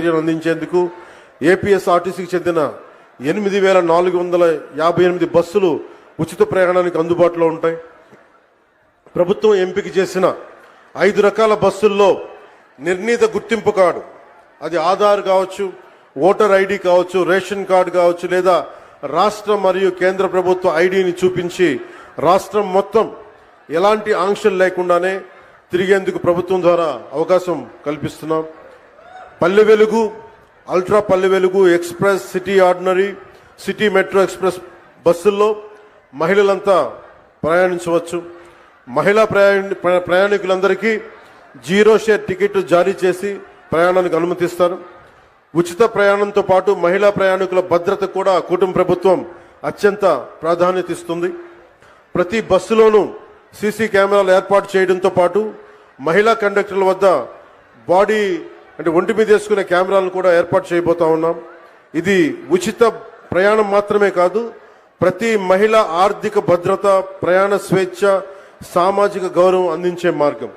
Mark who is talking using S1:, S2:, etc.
S1: అందించేందుకు ఏపీఎస్ఆర్టీసీకి చెందిన 8,458 బస్సులు ఉచిత ప్రయాణానికి అందుబాటులో ఉంటాయి. ప్రభుత్వం ఎంపిక చేసిన 5 రకాల బస్సుల్లో నిర్ణీత గుర్తింపు కార్డు, అది ఆధార్ కావచ్చు, ఓటర్ ఐడి కావచ్చు, రేషన్ కార్డు కావచ్చు, లేదా రాష్ట్ర మరియు కేంద్ర ప్రభుత్వ ఐడిని చూపించి రాష్ట్రం మొత్తం ఎలాంటి ఆంక్షలు లేకుండానే తిరిగేందుకు ప్రభుత్వం ద్వారా అవకాశం కల్పిస్తున్నాం. Palle Velugu, ultra Palle Velugu, express, city ordinary, city metro express బస్సుల్లో మహిళలంతా ప్రయాణించవచ్చు. మహిళా ప్రయాణికులందరికీ 0 షేర్ టికెట్ జారీ చేసి ప్రయాణానికి అనుమతిస్తారు. ఉచిత ప్రయాణంతో పాటు మహిళా ప్రయాణికుల భద్రత కూడా కూటమి ప్రభుత్వం అత్యంత ప్రాధాన్యత ఇస్తుంది. ప్రతి బస్సులోనూ సీసీ కెమెరాలు ఏర్పాటు చేయడంతో పాటు మహిళా కండక్టర్ల వద్ద బాడీ అంటే ఒంటి మీద వేసుకునే కెమెరాలను కూడా ఏర్పాటు చేయబోతా ఉన్నాం. ఇది ఉచిత ప్రయాణం మాత్రమే కాదు, ప్రతి మహిళ ఆర్థిక భద్రత, ప్రయాణ స్వేచ్ఛ, సామాజిక గౌరవం అందించే మార్గం.